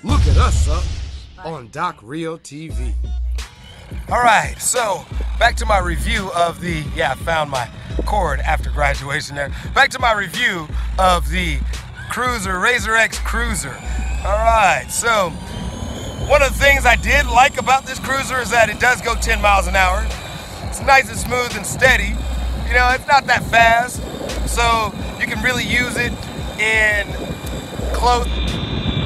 Look at us up on Doc Reo TV. All right, so back to my review of the, I found my cord after graduation there. Back to my review of the Cruiser, RazorX Cruiser. All right, so one of the things I did like about this Cruiser is that it does go 10 miles an hour. It's nice and smooth and steady. You know, it's not that fast, so you can really use it in close,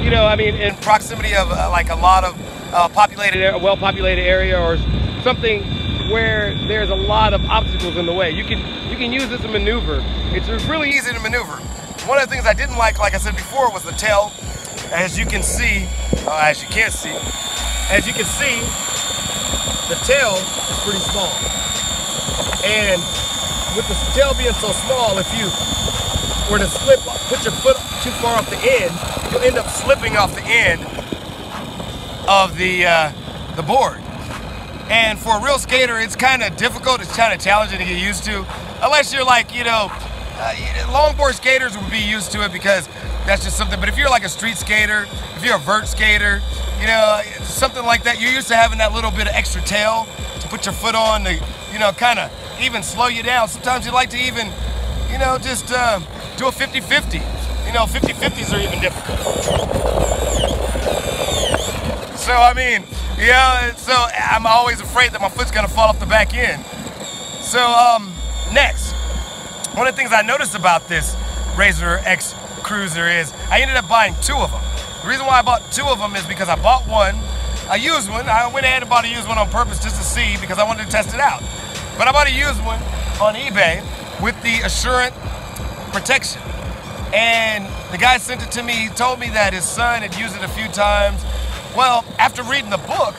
in proximity of like a lot of well-populated area or something where there's a lot of obstacles in the way. You can use this to maneuver. It's really easy to maneuver. One of the things I didn't like I said before, was the tail. As you can see, as you can see, the tail is pretty small. And with the tail being so small, if you were to put your foot too far off the end, you'll end up slipping off the end of the board. And for a real skater, it's kind of difficult, it's kind of challenging to get used to, unless you're like, longboard skaters would be used to it because that's just something. But if you're like a street skater, if you're a vert skater, something like that, you're used to having that little bit of extra tail to put your foot on to, kind of even slow you down. Sometimes you like to even, just do a 50-50. 50-50s are even difficult. So, so I'm always afraid that my foot's gonna fall off the back end. So, next, one of the things I noticed about this RazorX Cruiser is I ended up buying 2 of them. The reason why I bought 2 of them is because I bought one, a used one. I went ahead and bought a used one on purpose just to see, because I wanted to test it out. But I bought a used one on eBay with the ASSURANT protection. And the guy sent it to me. He told me that his son had used it a few times. Well, after reading the book,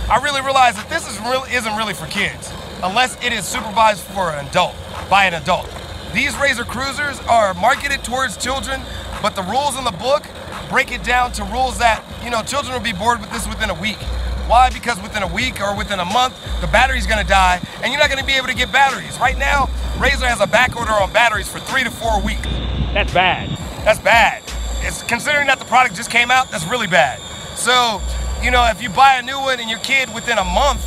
I really realized that this isn't really for kids, unless it is supervised for an adult, by an adult. These Razor Cruisers are marketed towards children, but the rules in the book break it down to rules that, children will be bored with this within a week. Why? Because within a week or within a month, the battery's gonna die, and you're not gonna be able to get batteries. Right now, Razor has a back order on batteries for 3 to 4 weeks. That's bad. That's bad. It's considering that the product just came out, that's really bad. So, if you buy a new one and your kid within a month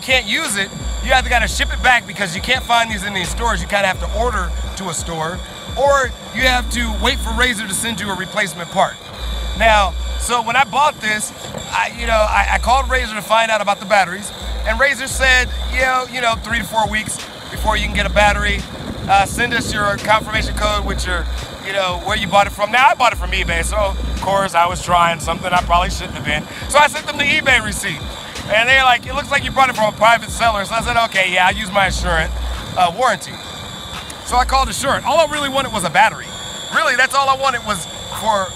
can't use it, you either got to ship it back because you can't find these in these stores. You kind of have to order to a store, or you have to wait for Razor to send you a replacement part. Now, so when I bought this, I called Razor to find out about the batteries, and Razor said, 3 to 4 weeks before you can get a battery. Send us your confirmation code with your, where you bought it from. Now, I bought it from eBay, so of course I was trying something I probably shouldn't have been. So I sent them the eBay receipt. And they're like, it looks like you brought it from a private seller. So I said, okay, yeah, I used my ASSURANT warranty. So I called ASSURANT. All I really wanted was a battery. Really, that's all I wanted was for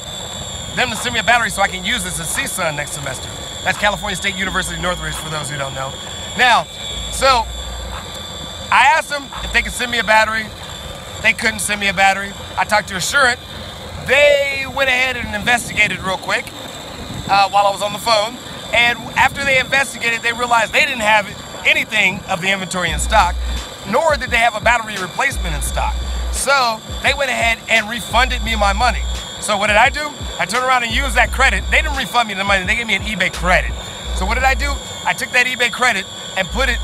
them to send me a battery so I can use this as CSUN next semester. That's California State University, Northridge, for those who don't know. Now, so I asked them if they could send me a battery. They couldn't send me a battery. I talked to ASSURANT. They went ahead and investigated real quick while I was on the phone. And after they investigated, they realized they didn't have anything of the inventory in stock, nor did they have a battery replacement in stock. So they went ahead and refunded me my money. So what did I do? I turned around and used that credit. They didn't refund me the money. They gave me an eBay credit. So what did I do? I took that eBay credit and put it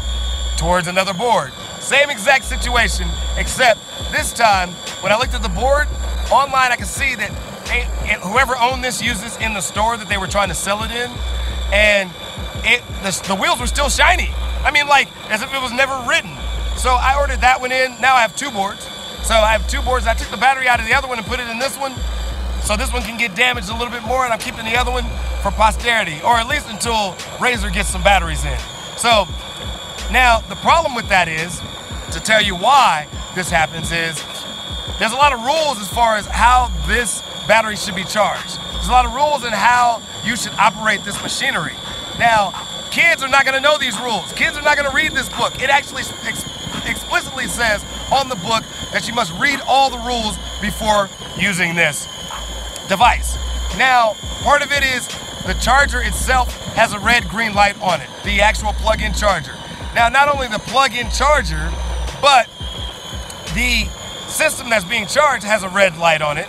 towards another board. Same exact situation, except this time, when I looked at the board, online I could see that whoever owned this used this in the store that they were trying to sell it in, and the wheels were still shiny. Like as if it was never written. So I ordered that one in. Now I have 2 boards. So I have 2 boards. I took the battery out of the other one and put it in this one. So this one can get damaged a little bit more, and I'm keeping the other one for posterity, or at least until Razor gets some batteries in. So now the problem with that is, to tell you why this happens, is there's a lot of rules as far as how this battery should be charged. There's a lot of rules in how you should operate this machinery. Now, kids are not going to know these rules. Kids are not going to read this book. It actually explicitly says on the book that you must read all the rules before using this device. Now, part of it is the charger itself has a red-green light on it, the actual plug-in charger. Now, not only the plug-in charger, but the system that's being charged has a red light on it,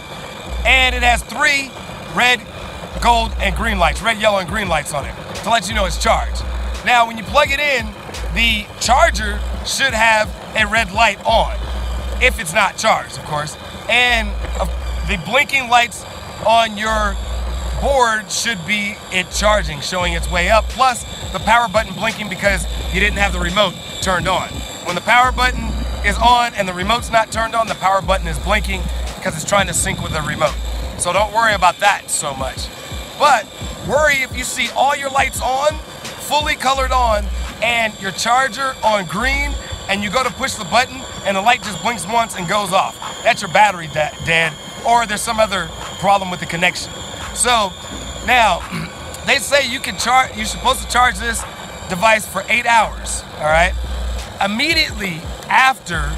and it has 3 red gold and green lights, red, yellow, and green lights on it to let you know it's charged. Now, when you plug it in, the charger should have a red light on, if it's not charged, of course. And the blinking lights on your board should be it charging, showing its way up, plus the power button blinking because you didn't have the remote turned on. When the power button is on and the remote's not turned on, the power button is blinking because it's trying to sync with the remote. So don't worry about that so much. But worry if you see all your lights on, fully colored on, and your charger on green, and you go to push the button and the light just blinks once and goes off. That's your battery dead, or there's some other problem with the connection. So now, they say you're supposed to charge this device for 8 hours, all right? Immediately after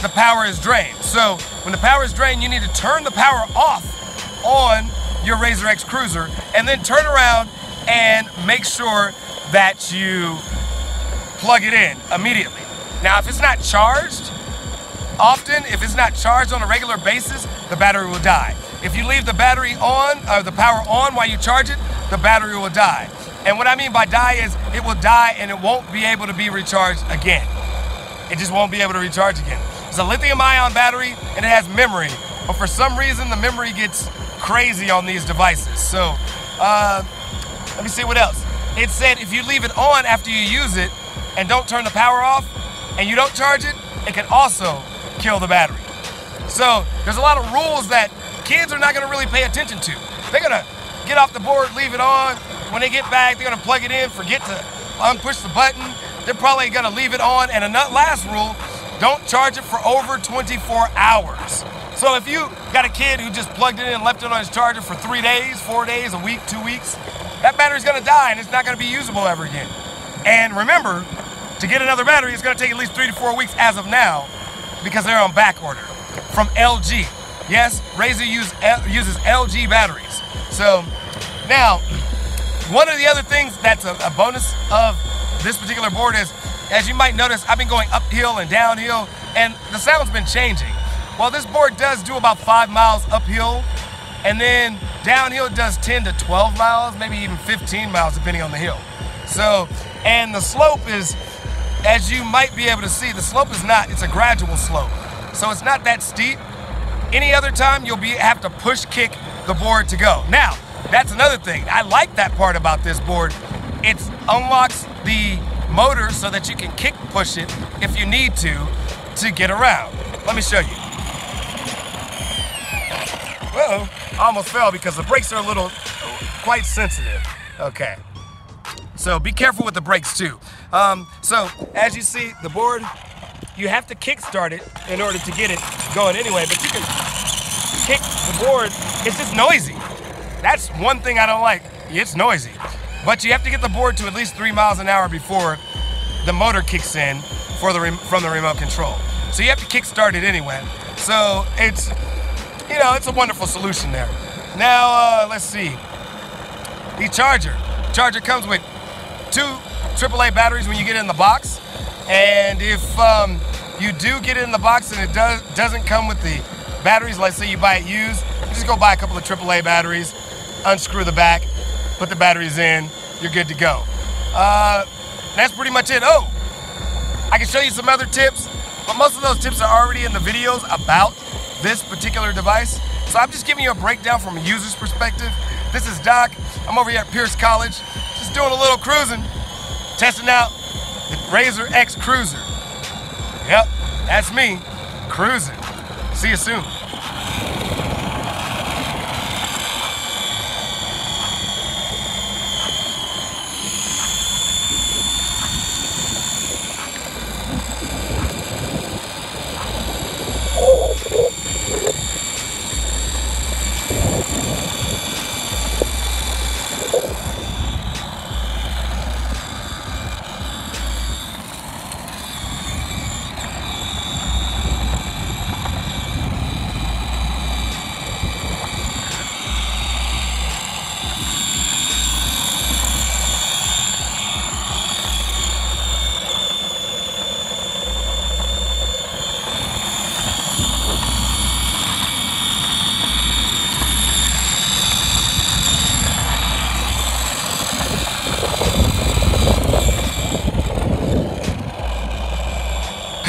the power is drained. So when the power is drained, you need to turn the power off on your RazorX Cruiser and then turn around and make sure that you plug it in immediately. Now, if it's not charged, if it's not charged on a regular basis, the battery will die. If you leave the battery on, or the power on while you charge it, the battery will die. And what I mean by die is it will die and it won't be able to be recharged again. It just won't be able to recharge again. It's a lithium-ion battery and it has memory, but for some reason the memory gets crazy on these devices. So let me see what else. It said if you leave it on after you use it and don't turn the power off and you don't charge it, it can also kill the battery. So there's a lot of rules that kids are not going to really pay attention to. They're going to get off the board, leave it on. When they get back, they're going to plug it in, forget to unpush the button. They're probably going to leave it on. And another last rule, don't charge it for over 24 hours. So if you got a kid who just plugged it in and left it on his charger for 3 days, 4 days, a week, 2 weeks, that battery's going to die and it's not going to be usable ever again. And remember, to get another battery, it's going to take at least 3 to 4 weeks as of now because they're on back order from LG. Yes, Razor uses LG batteries. So now, one of the other things that's a bonus of this particular board is, as you might notice, I've been going uphill and downhill, and the sound's been changing. Well, this board does do about 5 miles uphill, and then downhill does 10 to 12 miles, maybe even 15 miles, depending on the hill. So, and the slope is, as you might be able to see, the slope is not, it's a gradual slope. So it's not that steep. Any other time, you'll have to push kick the board to go. Now, that's another thing. I like that part about this board. It unlocks the motor so that you can kick push it if you need to get around. Let me show you. Whoa, I almost fell because the brakes are quite sensitive. Okay. So be careful with the brakes too. So as you see, the board, you have to kick start it in order to get it going anyway, but you can kick the board. It's just noisy. That's one thing I don't like. It's noisy. But you have to get the board to at least 3 miles an hour before the motor kicks in from the remote control. So you have to kick start it anyway. So it's, it's a wonderful solution there. Now, let's see. The charger. Charger comes with 2 AAA batteries when you get it in the box. And if you do get it in the box and it doesn't come with the batteries, let's say you buy it used, you just go buy a couple of AAA batteries, unscrew the back, put the batteries in, you're good to go. That's pretty much it. Oh, I can show you some other tips, but most of those tips are already in the videos about this particular device. So I'm just giving you a breakdown from a user's perspective. This is Doc. I'm over here at Pierce College, just doing a little cruising, testing out the RazorX Cruiser. Yep, that's me, cruising. See you soon.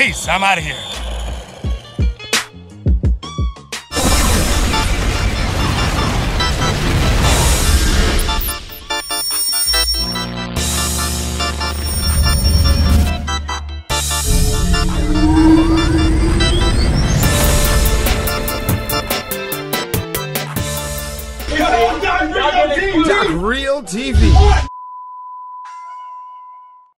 Peace. I'm out of here. Doc Reo TV.